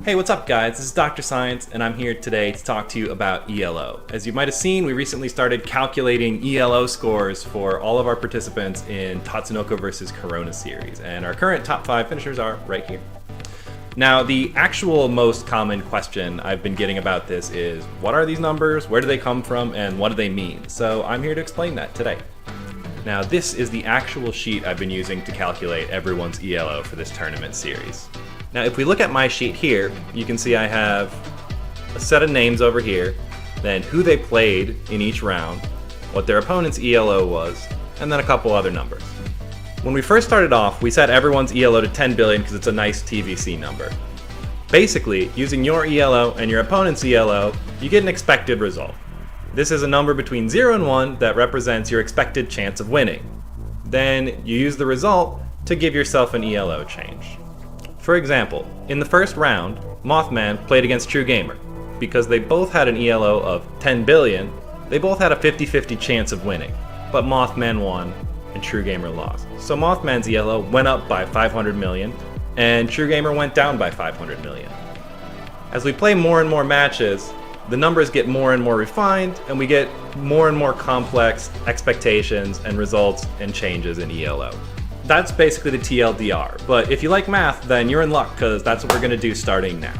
Hey, what's up guys? This is Dr. Science and I'm here today to talk to you about ELO. As you might have seen, we recently started calculating ELO scores for all of our participants in TvCorona versus Corona series, and our current top 5 finishers are right here. Now, the actual most common question I've been getting about this is, what are these numbers, where do they come from, and what do they mean? So I'm here to explain that today. Now, this is the actual sheet I've been using to calculate everyone's ELO for this tournament series. Now, if we look at my sheet here, you can see I have a set of names over here, then who they played in each round, what their opponent's ELO was, and then a couple other numbers. When we first started off, we set everyone's ELO to 10 billion because it's a nice TvC number. Basically, using your ELO and your opponent's ELO, you get an expected result. This is a number between 0 and 1 that represents your expected chance of winning. Then you use the result to give yourself an ELO change. For example, in the first round, Mothman played against True Gamer. Because they both had an ELO of 10 billion, they both had a 50-50 chance of winning, but Mothman won and True Gamer lost. So Mothman's ELO went up by 500 million and True Gamer went down by 500 million. As we play more and more matches, the numbers get more and more refined and we get more and more complex expectations and results and changes in ELO. That's basically the TLDR, but if you like math, then you're in luck because that's what we're going to do starting now.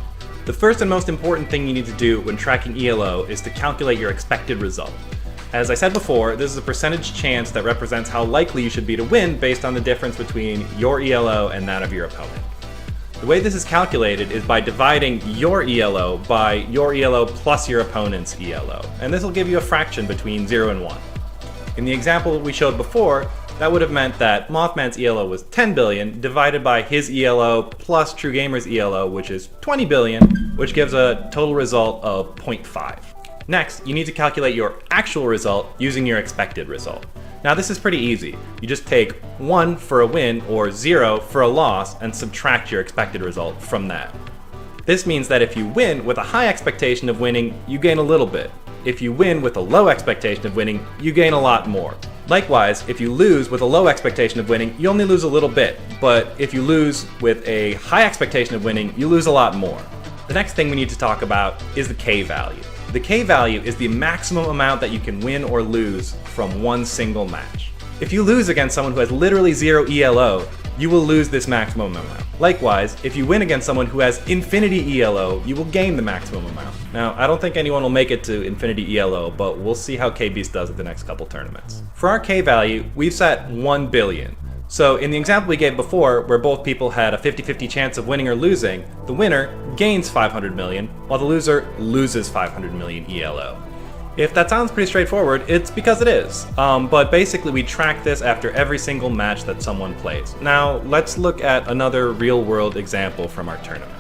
The first and most important thing you need to do when tracking ELO is to calculate your expected result. As I said before, this is a percentage chance that represents how likely you should be to win based on the difference between your ELO and that of your opponent. The way this is calculated is by dividing your ELO by your ELO plus your opponent's ELO, and this will give you a fraction between 0 and 1. In the example we showed before, that would have meant that Mothman's ELO was 10 billion divided by his ELO plus True Gamer's ELO, which is 20 billion, which gives a total result of 0.5. Next, you need to calculate your actual result using your expected result. Now this is pretty easy. You just take 1 for a win or 0 for a loss and subtract your expected result from that. This means that if you win with a high expectation of winning, you gain a little bit. If you win with a low expectation of winning, you gain a lot more. Likewise, if you lose with a low expectation of winning, you only lose a little bit, but if you lose with a high expectation of winning, you lose a lot more. The next thing we need to talk about is the K value. The K value is the maximum amount that you can win or lose from one single match. If you lose against someone who has literally 0 ELO, you will lose this maximum amount. Likewise, if you win against someone who has infinity ELO, you will gain the maximum amount. Now, I don't think anyone will make it to infinity ELO, but we'll see how KBeast does at the next couple tournaments. For our K value, we've set 1 billion. So in the example we gave before, where both people had a 50-50 chance of winning or losing, the winner gains 500 million, while the loser loses 500 million ELO. If that sounds pretty straightforward, it's because it is. But basically we track this after every single match that someone plays. Now, let's look at another real-world example from our tournament.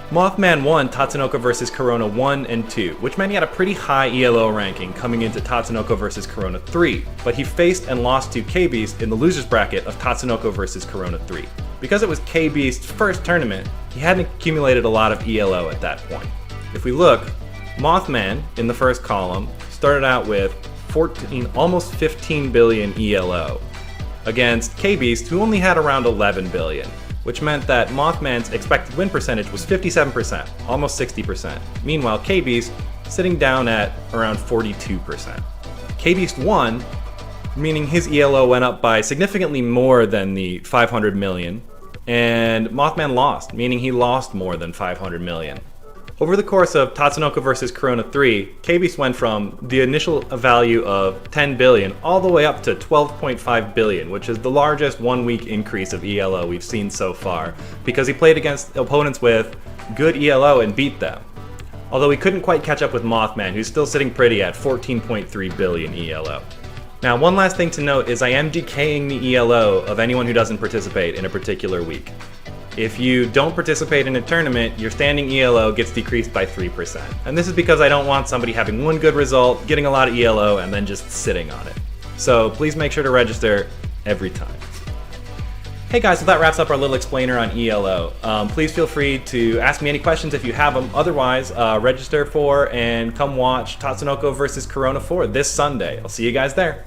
Mothman won TvCorona versus Corona 1 and 2, which meant he had a pretty high ELO ranking coming into TvCorona versus Corona 3, but he faced and lost to KBeast in the losers bracket of TvCorona versus Corona 3. Because it was KBeast's first tournament, he hadn't accumulated a lot of ELO at that point. If we look, Mothman, in the first column, started out with almost 15 billion ELO, against KBeast, who only had around 11 billion, which meant that Mothman's expected win percentage was 57%, almost 60%. Meanwhile, KBeast sitting down at around 42%. KBeast won, meaning his ELO went up by significantly more than the 500 million, and Mothman lost, meaning he lost more than 500 million. Over the course of TvCorona versus Corona 3, KBeast went from the initial value of 10 billion all the way up to 12.5 billion, which is the largest one-week increase of ELO we've seen so far, because he played against opponents with good ELO and beat them. Although he couldn't quite catch up with Mothman, who's still sitting pretty at 14.3 billion ELO. Now, one last thing to note is I am decaying the ELO of anyone who doesn't participate in a particular week. If you don't participate in a tournament, your standing ELO gets decreased by 3%. And this is because I don't want somebody having one good result, getting a lot of ELO, and then just sitting on it. So please make sure to register every time. Hey guys, so that wraps up our little explainer on ELO. Please feel free to ask me any questions if you have them. Otherwise, register for and come watch TvCorona versus Corona 4 this Sunday. I'll see you guys there.